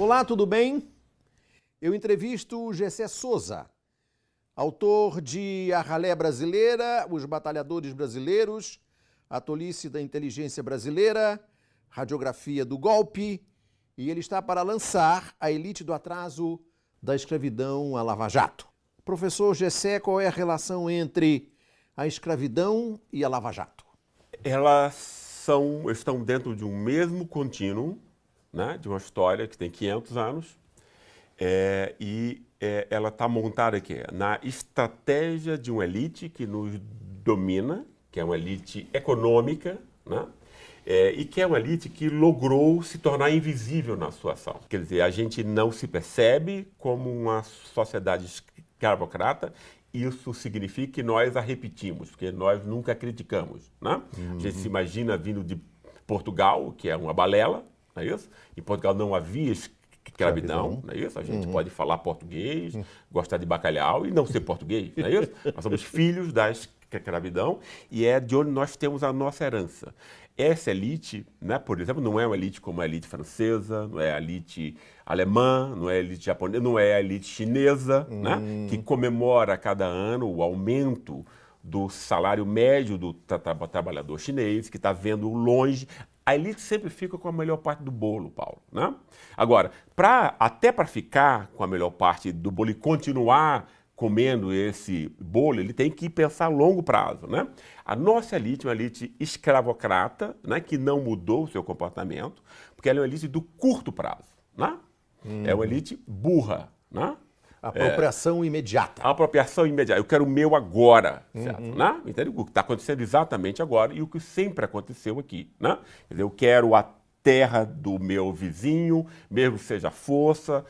Olá, tudo bem? Eu entrevisto Gessé Souza, autor de A Ralé Brasileira, Os Batalhadores Brasileiros, A Tolice da Inteligência Brasileira, Radiografia do Golpe, e ele está para lançar A Elite do Atraso, da Escravidão à Lava Jato. Professor Gessé, qual é a relação entre a escravidão e a Lava Jato? Elas estão dentro de um mesmo contínuo, né, de uma história que tem 500 anos, ela está montada aqui na estratégia de uma elite que nos domina, que é uma elite econômica, né, e que é uma elite que logrou se tornar invisível na sua ação. Quer dizer, a gente não se percebe como uma sociedade escravocrata. Isso significa que nós a repetimos, porque nós nunca criticamos, né? A gente se imagina vindo de Portugal, que é uma balela, não é isso? Em Portugal não havia escravidão, não é isso? A gente pode falar português, gostar de bacalhau e não ser português, não é isso? Nós somos filhos da escravidão e é de onde nós temos a nossa herança. Essa elite, né, por exemplo, não é uma elite como a elite francesa, não é a elite alemã, não é a elite japonesa, não é a elite chinesa, né, que comemora a cada ano o aumento do salário médio do trabalhador chinês, que está vendo longe. A elite sempre fica com a melhor parte do bolo, Paulo, né? Agora, até para ficar com a melhor parte do bolo e continuar comendo esse bolo, ele tem que pensar a longo prazo, né? A nossa elite é uma elite escravocrata, né, que não mudou o seu comportamento, porque ela é uma elite do curto prazo, né? É uma elite burra, né? Apropriação imediata. A apropriação imediata. Eu quero o meu agora, certo? Né? Entende? O que está acontecendo exatamente agora e o que sempre aconteceu aqui, né? Quer dizer, eu quero a terra do meu vizinho, mesmo que seja força,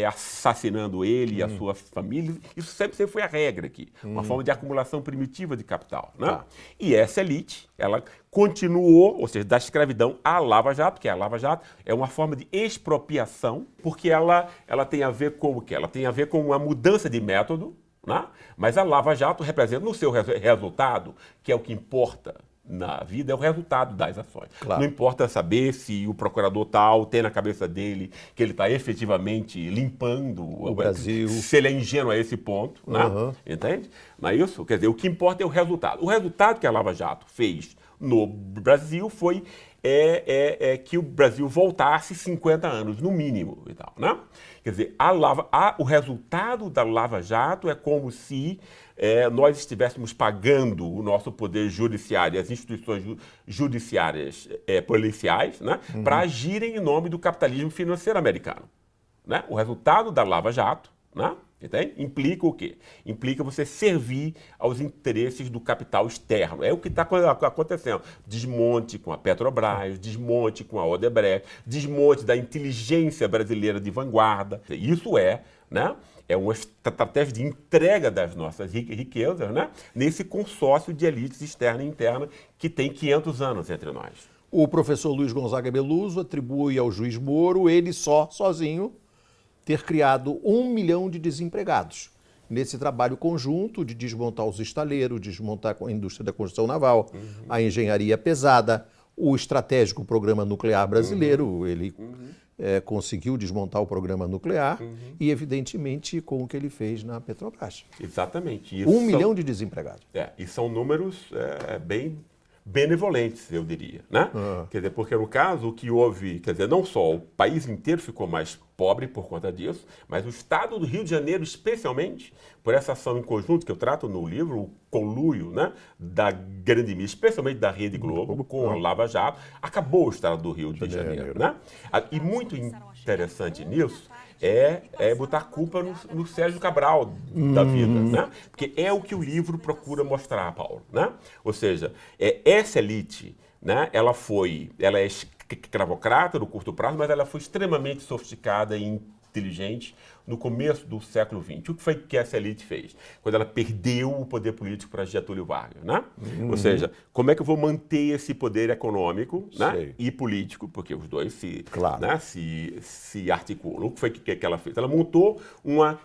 assassinando ele e a sua família. Isso sempre foi a regra aqui. Uma forma de acumulação primitiva de capital, né? Tá. E essa elite, ela continuou, ou seja, da escravidão à Lava Jato, que a Lava Jato é uma forma de expropriação, porque ela tem a ver com o quê? Ela tem a ver com uma mudança de método, né? Mas a Lava Jato representa no seu resultado, que é o que importa na vida, é o resultado das ações. Claro. Não importa saber se o procurador tal tem na cabeça dele que ele está efetivamente limpando o Brasil. Se ele é ingênuo a esse ponto, né? Entende? Não é isso? Quer dizer, o que importa é o resultado. O resultado que a Lava Jato fez no Brasil foi que o Brasil voltasse 50 anos, no mínimo, e tal, né? Quer dizer, o resultado da Lava Jato é como se nós estivéssemos pagando o nosso poder judiciário, as instituições judiciárias policiais, né, para agirem em nome do capitalismo financeiro americano, né? O resultado da Lava Jato, né, entende? Implica o quê? Implica você servir aos interesses do capital externo. É o que está acontecendo. Desmonte com a Petrobras, desmonte com a Odebrecht, desmonte da inteligência brasileira de vanguarda. Isso né, é uma estratégia de entrega das nossas riquezas, né, nesse consórcio de elites externa e interna que tem 500 anos entre nós. O professor Luiz Gonzaga Beluso atribui ao juiz Moro, ele sozinho, ter criado 1 milhão de desempregados nesse trabalho conjunto de desmontar os estaleiros, desmontar a indústria da construção naval, a engenharia pesada, o estratégico programa nuclear brasileiro, ele conseguiu desmontar o programa nuclear e, evidentemente, com o que ele fez na Petrobras. Exatamente. Isso 1 milhão de desempregados. E são números bem benevolentes, eu diria, né? Quer dizer, porque no caso o que houve, quer dizer, não só o país inteiro ficou mais pobre por conta disso, mas o estado do Rio de Janeiro, especialmente, por essa ação em conjunto que eu trato no livro, o conluio, né, da grande mídia, especialmente da Rede Globo, com a Lava Jato, acabou o estado do Rio de Janeiro, né? E muito interessante nisso é botar a culpa no Sérgio Cabral da vida, né? Porque é o que o livro procura mostrar, Paulo, né? Ou seja, essa elite, né, ela é escravocrata no curto prazo, mas ela foi extremamente sofisticada e inteligente no começo do século XX. O que foi que essa elite fez? Quando ela perdeu o poder político para Getúlio Vargas, né? Ou seja, como é que eu vou manter esse poder econômico, né, e político, porque os dois né, se articulam. O que foi que ela fez? Ela montou uma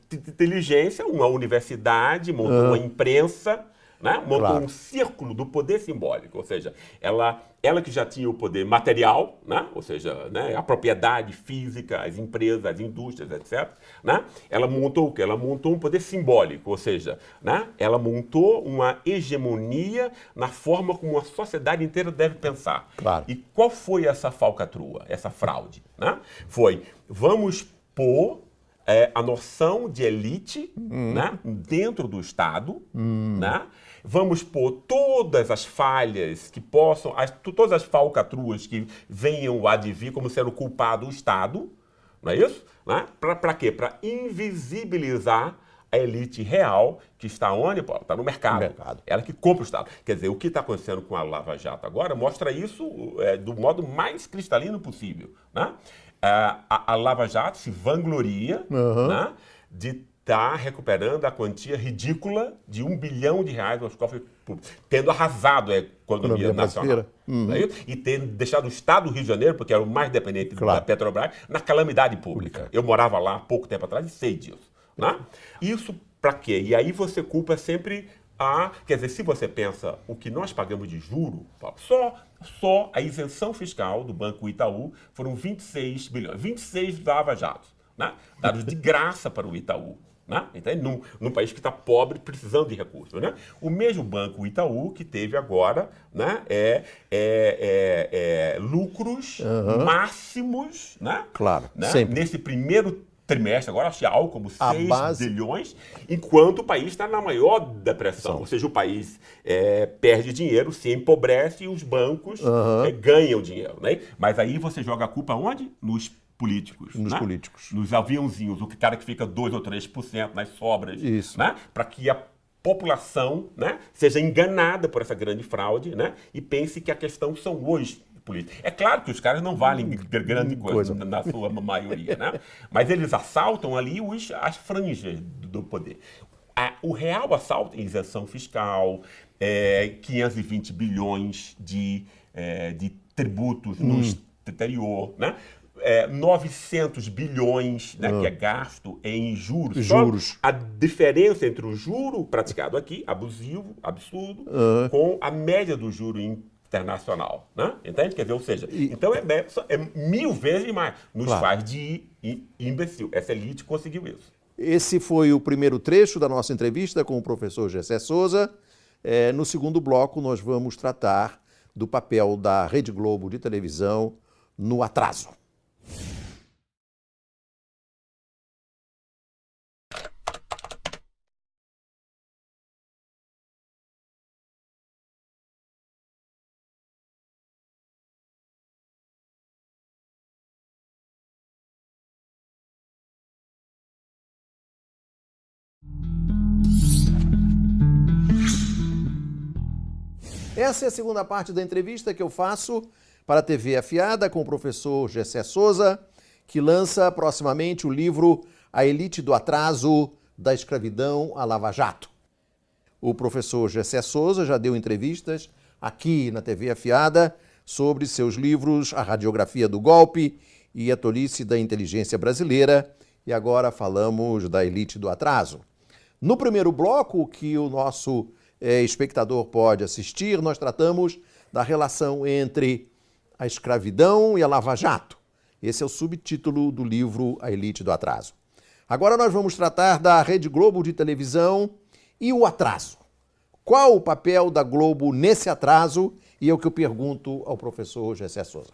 inteligência, uma universidade, montou uma imprensa, né? Montou Claro. um círculo do poder simbólico, ou seja, ela que já tinha o poder material, né? Ou seja, né, a propriedade física, as empresas, as indústrias, etc., né? Ela montou o quê? Ela montou um poder simbólico, ou seja, né, ela montou uma hegemonia na forma como a sociedade inteira deve pensar. Claro. E qual foi essa falcatrua, essa fraude? Né? Foi, vamos pôr a noção de elite, né, dentro do Estado, né? Vamos pôr todas as falhas que possam, todas as falcatruas que venham a advir como sendo culpado o Estado, não é isso? Né? Para quê? Para invisibilizar a elite real que está onde? Está no mercado. Ela que compra o Estado. Quer dizer, o que está acontecendo com a Lava Jato agora mostra isso do modo mais cristalino possível. Né? A Lava Jato se vangloria, né, de estar recuperando a quantia ridícula de R$1 bilhão aos cofres públicos, tendo arrasado a economia nacional. E tendo deixado o Estado do Rio de Janeiro, porque era o mais dependente da Petrobras, na calamidade pública. Eu morava lá há pouco tempo atrás e sei disso. Né? Isso para quê? E aí você culpa sempre quer dizer, se você pensa o que nós pagamos de juro, só a isenção fiscal do Banco Itaú foram 26 bilhões, 26 Lava Jatos, né? Dados de graça para o Itaú. Né? Então, num país que está pobre, precisando de recursos. Né? O mesmo Banco Itaú que teve agora, né, lucros máximos, né? Claro, né? sempre. Nesse primeiro trimestre, agora acho que algo como 6 bilhões, enquanto o país está na maior depressão. Ou seja, o país perde dinheiro, se empobrece e os bancos ganham dinheiro. Né? Mas aí você joga a culpa onde? Nos políticos. Nos né? políticos. Nos aviãozinhos, o cara que fica 2 ou 3% nas sobras. Isso. Né? Para que a população, né, seja enganada por essa grande fraude, né, e pense que a questão são os políticos. É claro que os caras não valem grande coisa na sua maioria, né? Mas eles assaltam ali as franjas do poder. O real assalto em isenção fiscal, 520 bilhões de tributos no exterior, né? 900 bilhões, né, que é gasto em juros. Só a diferença entre o juro praticado aqui, abusivo, absurdo, com a média do juro internacional. Né? Entende? Quer dizer, ou seja, então é 1000 vezes mais. Nos faz de imbecil. Essa elite conseguiu isso. Esse foi o primeiro trecho da nossa entrevista com o professor Gessé Souza. No segundo bloco, nós vamos tratar do papel da Rede Globo de televisão no atraso. Essa é a segunda parte da entrevista que eu faço para a TV Afiada com o professor Gessé Souza, que lança proximamente o livro A Elite do Atraso, da Escravidão à Lava Jato. O professor Gessé Souza já deu entrevistas aqui na TV Afiada sobre seus livros A Radiografia do Golpe e A Tolice da Inteligência Brasileira, e agora falamos da Elite do Atraso. No primeiro bloco, que o nosso espectador pode assistir, nós tratamos da relação entre a escravidão e a Lava Jato. Esse é o subtítulo do livro A Elite do Atraso. Agora nós vamos tratar da Rede Globo de televisão e o atraso. Qual o papel da Globo nesse atraso? E é o que eu pergunto ao professor Gessé Souza.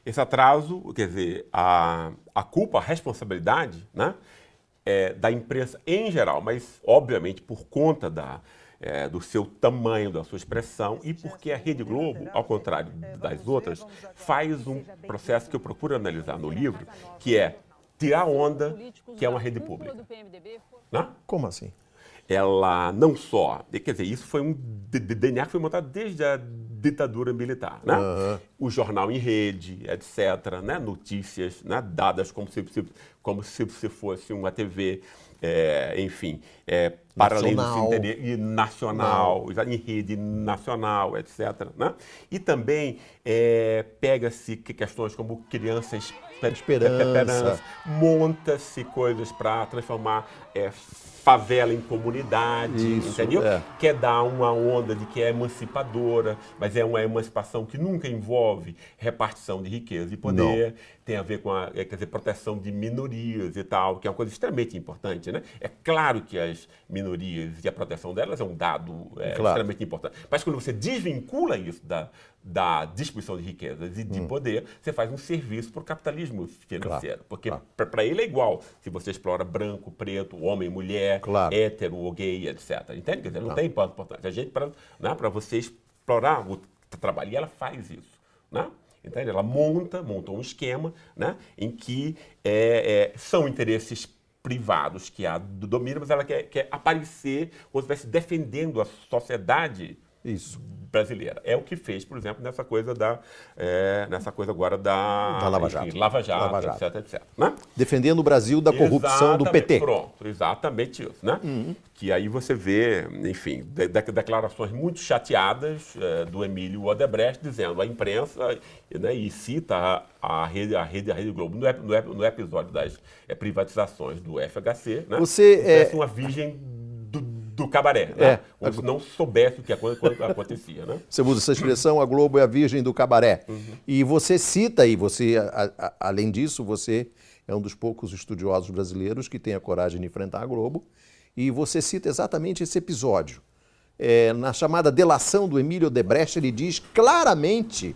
Esse atraso, quer dizer, a culpa, a responsabilidade, né, da imprensa em geral, mas obviamente por conta do seu tamanho, da sua expressão, e porque a Rede Globo, ao contrário das outras, faz um processo que eu procuro analisar no livro, que é tirar onda, que é uma rede pública. Né? Como assim? Ela não só... Quer dizer, isso foi um DNA que foi montado desde a ditadura militar. Né? O jornal em rede, etc., né? Notícias, né? Dadas como se fosse uma TV... enfim, para além nacional. do interesse nacional, em rede nacional, etc. Né? E também pega-se questões como crianças Esperança. monta-se coisas para transformar favela em comunidade, Isso, entendeu? é. Quer dar uma onda de que é emancipadora, mas é uma emancipação que nunca envolve repartição de riqueza e poder, tem a ver com a quer dizer, proteção de minorias e tal, que é uma coisa extremamente importante, né? É claro que as minorias e a proteção delas é um dado extremamente importante, mas quando você desvincula isso da distribuição de riquezas e de poder, você faz um serviço para o capitalismo financeiro. Porque para ele é igual se você explora branco, preto, homem, mulher, hétero ou gay, etc. Entende? Quer dizer, não tem importância. A gente, para você explorar o trabalho, e ela faz isso. Né? Entende? Ela monta um esquema, né, em que são interesses privados que a dominam, mas ela quer aparecer como se estivesse defendendo a sociedade brasileira. É o que fez, por exemplo, nessa coisa agora da Lava Jato, enfim, Lava Jato, etc. Né? Defendendo o Brasil da corrupção do PT. Pronto, exatamente isso. Né? Que aí você vê, enfim, declarações muito chateadas do Emílio Odebrecht dizendo a imprensa, né, e cita a Rede Globo no episódio das privatizações do FHC, né? Você uma virgem do cabaré, né? Como se não soubesse o que acontecia, né? Você usa essa expressão, a Globo é a virgem do cabaré. E você cita, e você, além disso, você é um dos poucos estudiosos brasileiros que tem a coragem de enfrentar a Globo, e você cita exatamente esse episódio. Na chamada delação do Emílio Odebrecht, ele diz claramente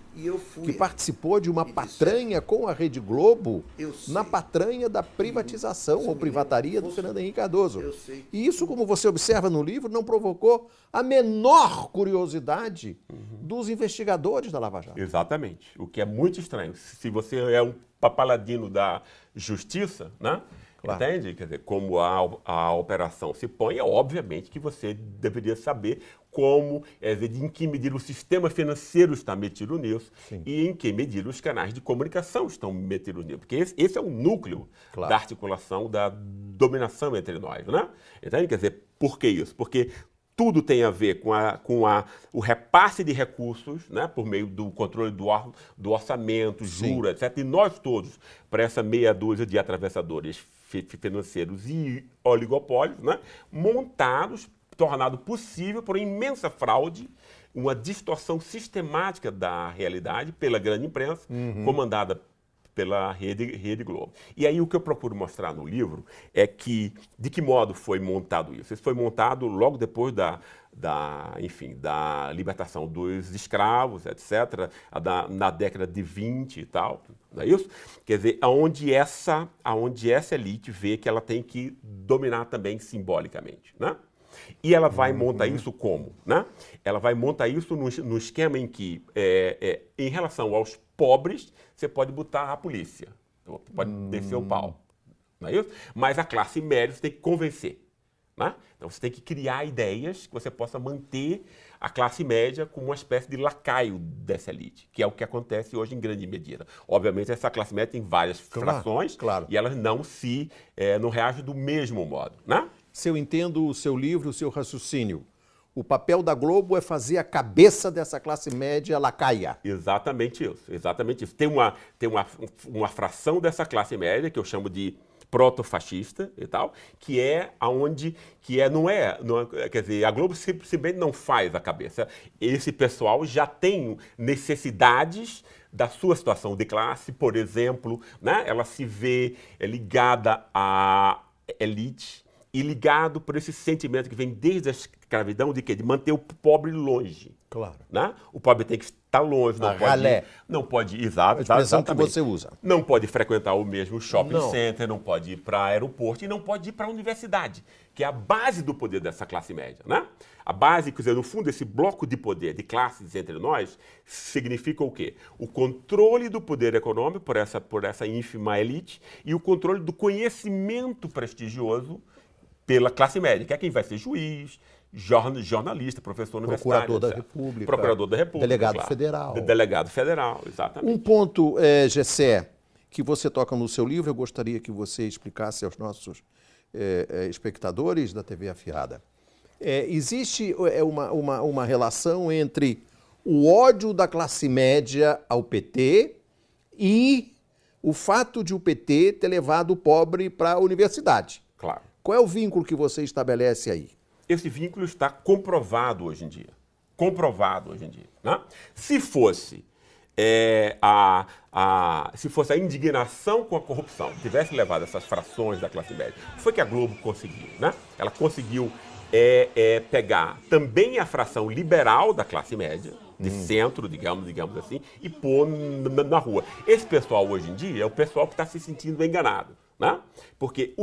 que participou de uma patranha com a Rede Globo na patranha da privatização ou privataria do Fernando Henrique Cardoso. E isso, como você observa no livro, não provocou a menor curiosidade dos investigadores da Lava Jato. Exatamente. O que é muito estranho. Se você é um paladino da justiça, né? Entende? Quer dizer, como a operação se põe, obviamente que você deveria saber como, em que medida o sistema financeiro está metido nisso e em que medida os canais de comunicação estão metidos nisso. Porque esse é o núcleo da articulação, da dominação entre nós, né? Entende? Quer dizer, por que isso? Porque tudo tem a ver com o repasse de recursos, né, por meio do controle do orçamento, juros, etc. E nós todos, para essa meia dúzia de atravessadores financeiros e oligopólios, né, montados, tornado possível por uma imensa fraude, uma distorção sistemática da realidade pela grande imprensa, comandada pela Rede Globo. E aí o que eu procuro mostrar no livro é de que modo foi montado isso. Isso foi montado logo depois da libertação dos escravos, etc., na década de 20 e tal, não é isso? Quer dizer, aonde essa elite vê que ela tem que dominar também simbolicamente, né? E ela vai montar isso como? Né? Ela vai montar isso no esquema em que, em relação aos pobres, você pode botar a polícia, pode descer o pau, não é isso? Mas a classe média você tem que convencer. Né? Então você tem que criar ideias que você possa manter a classe média como uma espécie de lacaio dessa elite, que é o que acontece hoje em grande medida. Obviamente essa classe média tem várias frações e elas não reagem do mesmo modo. Né? Se eu entendo o seu livro, o seu raciocínio, o papel da Globo é fazer a cabeça dessa classe média lacaia. Exatamente isso, exatamente isso. Tem uma fração dessa classe média que eu chamo de proto-fascista e tal, quer dizer, a Globo simplesmente não faz a cabeça. Esse pessoal já tem necessidades da sua situação de classe, por exemplo, né? Ela se vê ligada à elite e ligado por esse sentimento que vem desde a escravidão de manter o pobre longe. Claro. Né? O pobre tem que estar longe, não pode exato, a expressão que você usa. Não pode frequentar o mesmo shopping center, não pode ir para aeroporto e não pode ir para a universidade, que é a base do poder dessa classe média. Né? A base, quer dizer, no fundo, esse bloco de poder, de classes entre nós, significa o quê? O controle do poder econômico por essa ínfima elite e o controle do conhecimento prestigioso pela classe média, que é quem vai ser juiz, jornalista, professor universitário, Procurador da República, Delegado federal, exatamente. Um ponto, Gessé, que você toca no seu livro, eu gostaria que você explicasse aos nossos espectadores da TV Afiada. Existe uma relação entre o ódio da classe média ao PT e o fato de o PT ter levado o pobre para a universidade. Claro. Qual é o vínculo que você estabelece aí? Esse vínculo está comprovado hoje em dia. Comprovado hoje em dia. Né? Se fosse se fosse a indignação com a corrupção tivesse levado essas frações da classe média, foi que a Globo conseguiu, né? Ela conseguiu pegar também a fração liberal da classe média, de centro, digamos assim, e pôr na rua. Esse pessoal hoje em dia é o pessoal que está se sentindo enganado, né? Porque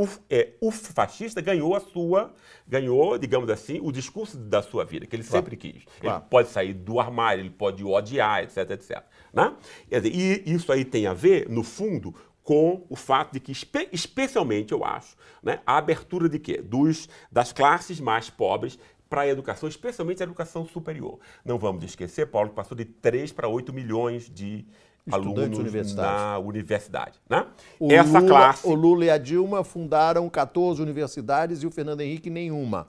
o fascista ganhou digamos assim, o discurso da sua vida, que ele sempre quis. Ele pode sair do armário, ele pode odiar, etc, etc. Né? Quer dizer, e isso aí tem a ver, no fundo, com o fato de que, especialmente, eu acho, né, a abertura de quê? Das classes mais pobres para a educação, especialmente a educação superior. Não vamos esquecer, Paulo, que passou de 3 para 8 milhões de alunos na universidade. Né? O Lula e a Dilma fundaram 14 universidades e o Fernando Henrique nenhuma.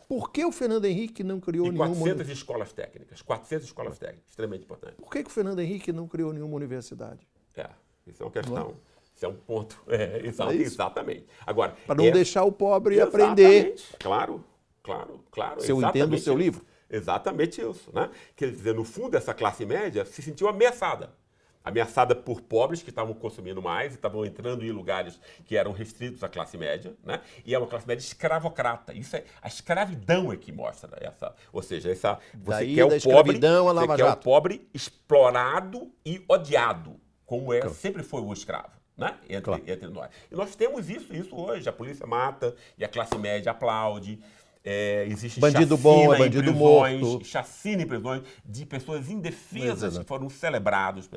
Por que o Fernando Henrique não criou nenhuma... 400 escolas técnicas. 400 escolas técnicas, extremamente importante. Por que o Fernando Henrique não criou nenhuma universidade? Isso é uma questão. Isso é um ponto. Exatamente. Agora, para não deixar o pobre aprender. Claro. Se eu entendo o seu livro. Exatamente isso. Né? Quer dizer, no fundo, essa classe média se sentiu ameaçada. Ameaçada por pobres que estavam consumindo mais e estavam entrando em lugares que eram restritos à classe média, né? E é uma classe média escravocrata. Isso a escravidão que mostra essa, ou seja, você quer o pobre explorado e odiado, como sempre foi o escravo, né? Entre nós. E nós temos isso hoje. A polícia mata e a classe média aplaude. Existe bandido bom, bandido morto. Chacina em prisões de pessoas indefesas que foram celebrados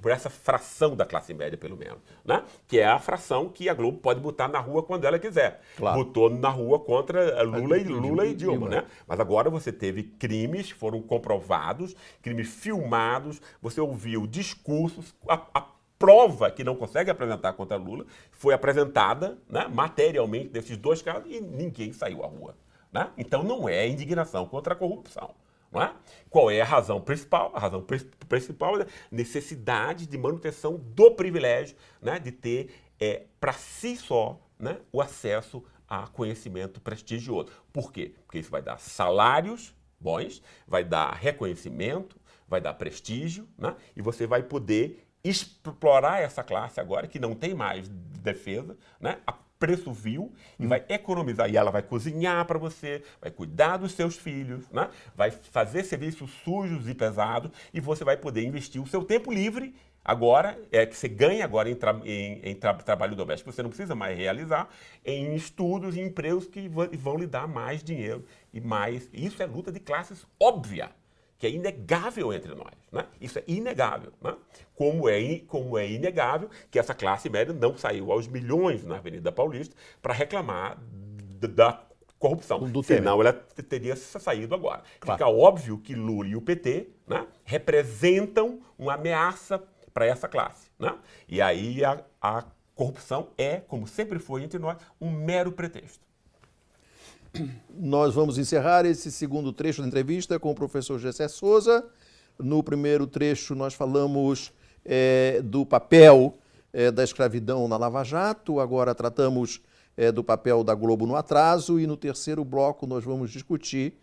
por essa fração da classe média, pelo menos, né? Que é a fração que a Globo pode botar na rua quando ela quiser. Botou na rua contra Lula e Dilma, né? Mas agora você teve crimes, foram comprovados, crimes filmados, você ouviu discursos, a prova que não consegue apresentar contra Lula foi apresentada, né, materialmente desses dois casos e ninguém saiu à rua. Né? Então não é indignação contra a corrupção. Não é? Qual é a razão principal? A razão principal é a necessidade de manutenção do privilégio, né, de ter para si só, né, o acesso a conhecimento prestigioso. Por quê? Porque isso vai dar salários bons, vai dar reconhecimento, vai dar prestígio, né, e você vai poder explorar essa classe agora, que não tem mais defesa, né, a preço vil, e vai economizar. E ela vai cozinhar para você, vai cuidar dos seus filhos, né, vai fazer serviços sujos e pesados, e você vai poder investir o seu tempo livre, agora, que você ganha agora em trabalho doméstico, você não precisa mais realizar, em estudos e empregos que vão lhe dar mais dinheiro e mais. Isso é luta de classes óbvia, que é inegável entre nós, né? Isso é inegável, né? Como é inegável que essa classe média não saiu aos milhões na Avenida Paulista para reclamar da corrupção. Senão ela teria saído agora. Fica óbvio que Lula e o PT, né, representam uma ameaça para essa classe, né? E aí a corrupção é, como sempre foi entre nós, um mero pretexto. Nós vamos encerrar esse segundo trecho da entrevista com o professor Gessé Souza. No primeiro trecho nós falamos do papel da escravidão na Lava Jato, agora tratamos do papel da Globo no atraso e no terceiro bloco nós vamos discutir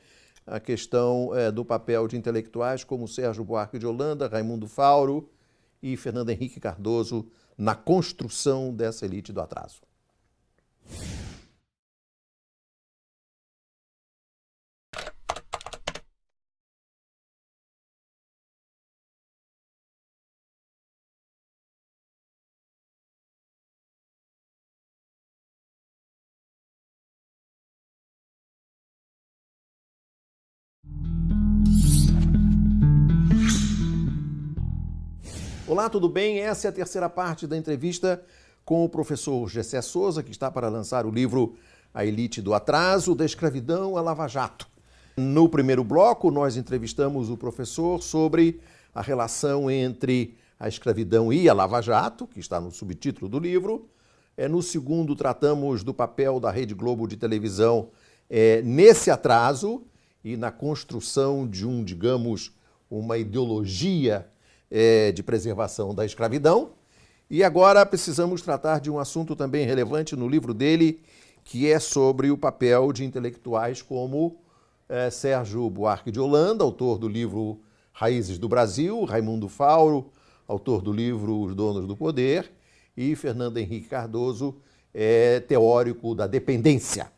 a questão do papel de intelectuais como Sérgio Buarque de Holanda, Raimundo Fauro e Fernando Henrique Cardoso na construção dessa elite do atraso. Olá, tudo bem? Essa é a terceira parte da entrevista com o professor Gessé Souza, que está para lançar o livro A Elite do Atraso, da Escravidão à Lava Jato. No primeiro bloco, nós entrevistamos o professor sobre a relação entre a escravidão e a Lava Jato, que está no subtítulo do livro. No segundo, tratamos do papel da Rede Globo de televisão nesse atraso e na construção de digamos, uma ideologia de preservação da escravidão. E agora precisamos tratar de um assunto também relevante no livro dele, que é sobre o papel de intelectuais como Sérgio Buarque de Holanda, autor do livro Raízes do Brasil, Raimundo Fauro, autor do livro Os Donos do Poder, e Fernando Henrique Cardoso, teórico da dependência.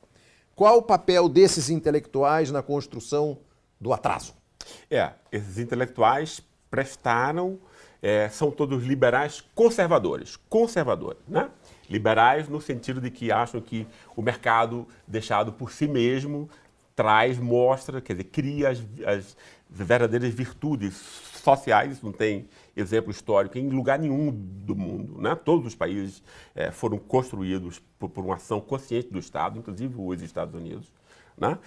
Qual o papel desses intelectuais na construção do atraso? Esses intelectuais prestaram, são todos liberais conservadores, né? Liberais no sentido de que acham que o mercado deixado por si mesmo mostra, quer dizer, cria as verdadeiras virtudes sociais. Isso não tem exemplo histórico em lugar nenhum do mundo, né? Todos os países foram construídos por uma ação consciente do Estado, inclusive os Estados Unidos, né?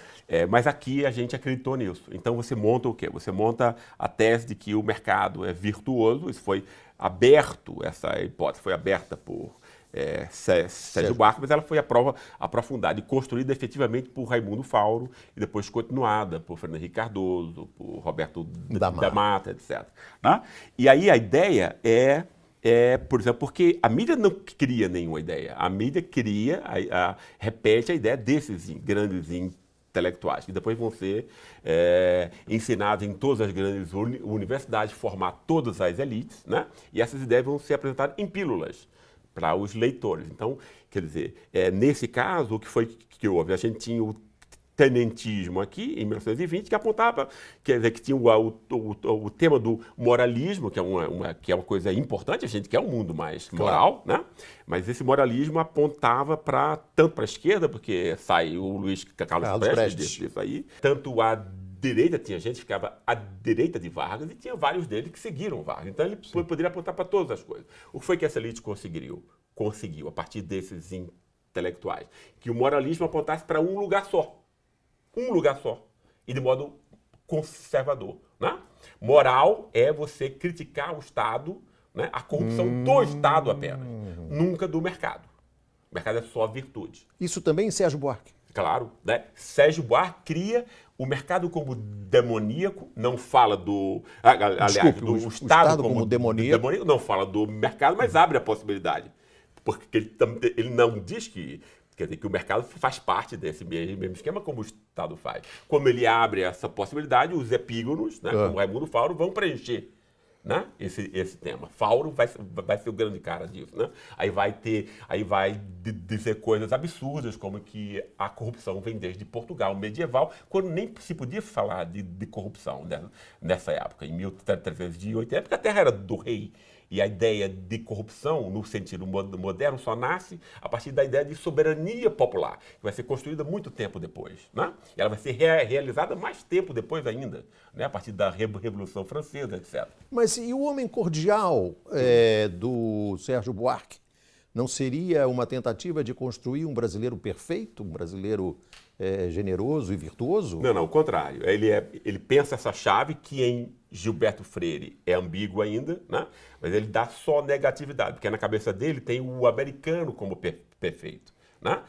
Mas aqui a gente acreditou nisso. Então você monta o quê? Você monta a tese de que o mercado é virtuoso. Isso foi aberto, essa hipótese foi aberta por Sérgio Buarque, mas ela foi aprofundada e construída efetivamente por Raimundo Fauro e depois continuada por Fernando Henrique Cardoso, por Roberto da Mata, etc. Né? E aí a ideia por exemplo, porque a mídia não cria nenhuma ideia, a mídia repete a ideia desses grandes intelectuais, que depois vão ser ensinados em todas as grandes universidades, formar todas as elites, né? E essas ideias vão ser apresentadas em pílulas para os leitores. Então, quer dizer, nesse caso, o que foi que houve? A gente tinha o tenentismo aqui, em 1920, que apontava, quer dizer, que tinha o tema do moralismo, que é uma coisa importante, a gente quer um mundo mais moral, né? Mas esse moralismo apontava tanto para a esquerda, porque sai o Luiz Carlos Prestes disso aí, tanto a direita, tinha gente que ficava à direita de Vargas e tinha vários deles que seguiram Vargas. Então ele poderia apontar para todas as coisas. O que foi que essa elite conseguiu, a partir desses intelectuais? Que o moralismo apontasse para um lugar só. E de modo conservador, né? Moral é você criticar o Estado, né? A corrupção do Estado apenas, nunca do mercado. O mercado é só virtude. Isso também em Sérgio Buarque? Claro, né? Sérgio Buarque cria o mercado como demoníaco, não fala do... Desculpe, o Estado como demoníaco. Não fala do mercado, mas abre a possibilidade. Porque ele não diz que... Quer dizer, que o mercado faz parte desse mesmo esquema, como o Estado faz. Como ele abre essa possibilidade, os epígonos, né, como Raimundo Fauro, vão preencher, né, esse tema. Fauro vai ser o grande cara disso, né? Aí vai dizer coisas absurdas, como que a corrupção vem desde Portugal medieval, quando nem se podia falar de corrupção nessa época, em 1380, porque a terra era do rei. E a ideia de corrupção, no sentido moderno, só nasce a partir da ideia de soberania popular, que vai ser construída muito tempo depois, né? E ela vai ser realizada mais tempo depois ainda, né? A partir da Revolução Francesa, etc. Mas e o homem cordial do Sérgio Buarque? Não seria uma tentativa de construir um brasileiro perfeito, um brasileiro generoso e virtuoso? Não, o contrário. Ele pensa essa chave que em Gilberto Freire é ambígua ainda, né? Mas ele dá só negatividade, porque na cabeça dele tem o americano como perfeito, né?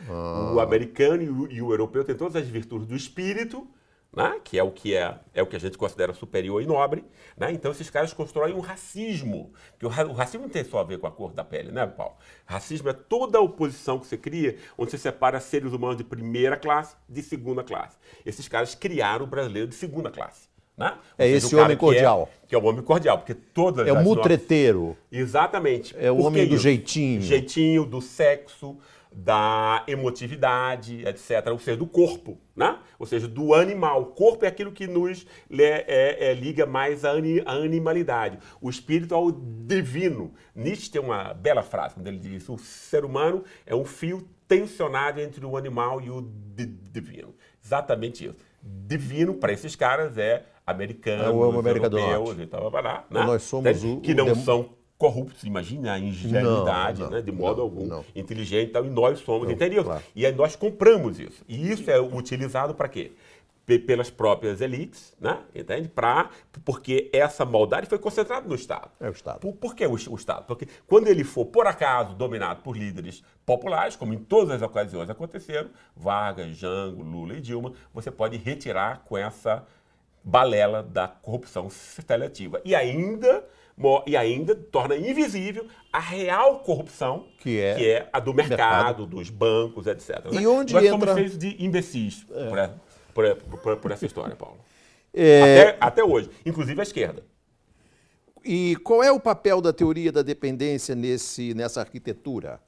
O americano e o europeu têm todas as virtudes do espírito, né? Que é o que a gente considera superior e nobre, né? Então esses caras constroem um racismo, porque o racismo não tem só a ver com a cor da pele, né, Paulo? Racismo é toda a oposição que você cria, onde você separa seres humanos de primeira classe de segunda classe. Esses caras criaram o brasileiro de segunda classe. Né? Esse homem cordial. Que é o homem cordial, porque todas o mutreteiro. Exatamente. É o homem do jeitinho. Jeitinho, do sexo, da emotividade, etc. Ou seja, do corpo, né? Ou seja, do animal. O corpo é aquilo que nos liga mais à animalidade. O espírito ao divino. Nietzsche tem uma bela frase, quando ele diz: o ser humano é um fio tensionado entre o animal e o divino. Exatamente isso. Divino, para esses caras, é americanos, europeus e tal, né? Nós somos que não são corruptos, imagina a ingenuidade, né? De modo algum, inteligente e tal, e nós somos, entendeu? Claro. E aí nós compramos isso. E isso é utilizado para quê? pelas próprias elites, né? Entende? Porque essa maldade foi concentrada no Estado. É o Estado. Por que o Estado? Porque quando ele for, por acaso, dominado por líderes populares, como em todas as ocasiões aconteceram, Vargas, Jango, Lula e Dilma, você pode retirar com essa balela da corrupção seletiva. E ainda torna invisível a real corrupção, que é a do mercado, dos bancos, etc. E onde nós entra... somos feitos de imbecis por essa história, Paulo. Até hoje, inclusive a esquerda. E qual é o papel da teoria da dependência nessa arquitetura?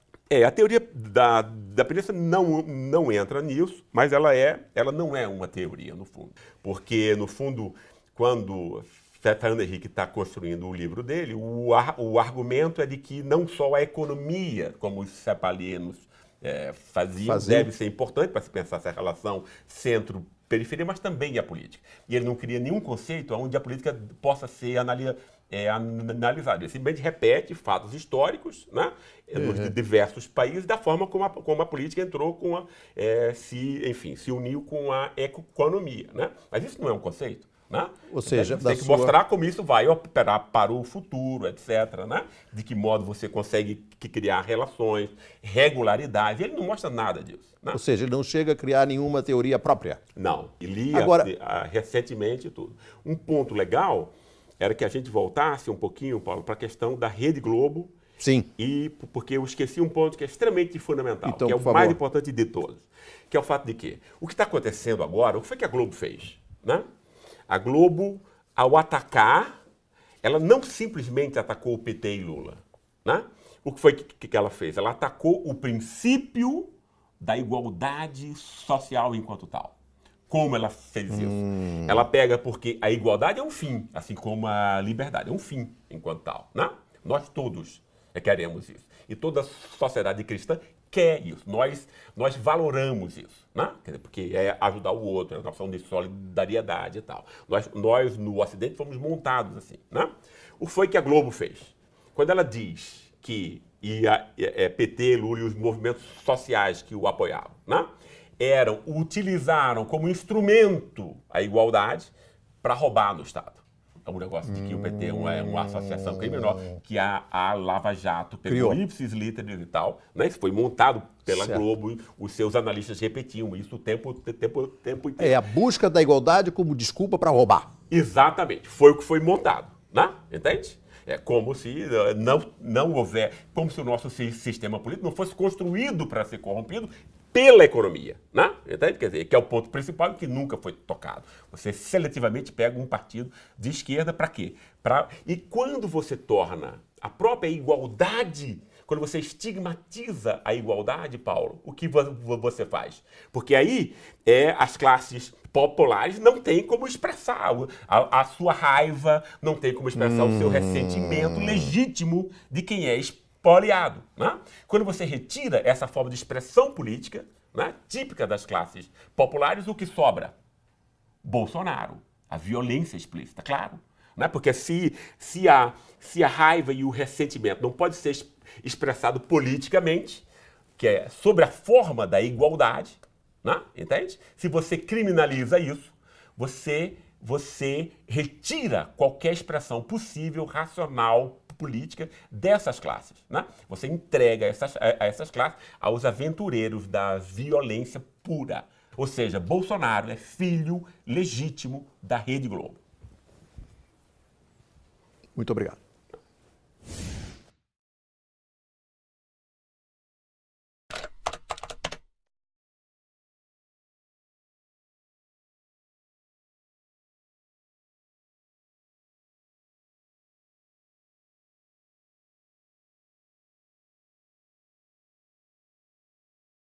A teoria da dependência não entra nisso, mas ela não é uma teoria, no fundo. Porque, no fundo, quando Fernando Henrique está construindo o livro dele, o argumento é de que não só a economia, como os cepalinos faziam, deve ser importante para se pensar essa relação centro-periferia, mas também a política. E ele não cria nenhum conceito onde a política possa ser analisada. Ele simplesmente repete fatos históricos, né, nos diversos países, da forma como a política entrou se uniu com a economia. Né? Mas isso não é um conceito. Né? Ou seja, você tem que mostrar como isso vai operar para o futuro, etc. Né? De que modo você consegue criar relações, regularidades. Ele não mostra nada disso. Né? Ou seja, ele não chega a criar nenhuma teoria própria. Não. Ele li recentemente tudo. Um ponto legal era que a gente voltasse um pouquinho, Paulo, para a questão da Rede Globo. Sim. Porque eu esqueci um ponto que é extremamente fundamental, então, que é o mais importante de todos, que é o fato de que o que está acontecendo agora, o que foi que a Globo fez? Né? A Globo, ao atacar, ela não simplesmente atacou o PT e Lula. Né? O que foi que ela fez? Ela atacou o princípio da igualdade social enquanto tal. Como ela fez isso? Ela pega porque a igualdade é um fim, assim como a liberdade é um fim enquanto tal. Né? Nós todos queremos isso. E toda sociedade cristã quer isso. Nós valoramos isso. Né? Porque é ajudar o outro, é uma noção de solidariedade e tal. Nós, no Ocidente, fomos montados assim. Né? O que foi que a Globo fez? Quando ela diz que PT, Lula e os movimentos sociais que o apoiavam, né? Utilizaram como instrumento a igualdade para roubar no Estado. É um negócio de que o PT é uma associação criminosa que a Lava Jato pegou ipsis literis e tal. Né? Isso foi montado pela Globo, os seus analistas repetiam isso o tempo inteiro. É a busca da igualdade como desculpa para roubar. Exatamente. Foi o que foi montado. Né? Entende? É como se não houver, como se o nosso sistema político não fosse construído para ser corrompido pela economia, né? Entende? Quer dizer, que é o ponto principal que nunca foi tocado. Você seletivamente pega um partido de esquerda para quê? E quando você torna a própria igualdade, quando você estigmatiza a igualdade, Paulo, o que você faz? Porque aí as classes populares não têm como expressar a sua raiva, não tem como expressar o seu ressentimento legítimo de quem é espoliado. Né? Quando você retira essa forma de expressão política, né, típica das classes populares, o que sobra? Bolsonaro. A violência explícita, claro. Né? Porque se a raiva e o ressentimento não pode ser expressado politicamente, que é sobre a forma da igualdade, né? Entende? Se você criminaliza isso, você retira qualquer expressão possível, racional, política dessas classes. Né? Você entrega essas classes aos aventureiros da violência pura. Ou seja, Bolsonaro é filho legítimo da Rede Globo. Muito obrigado.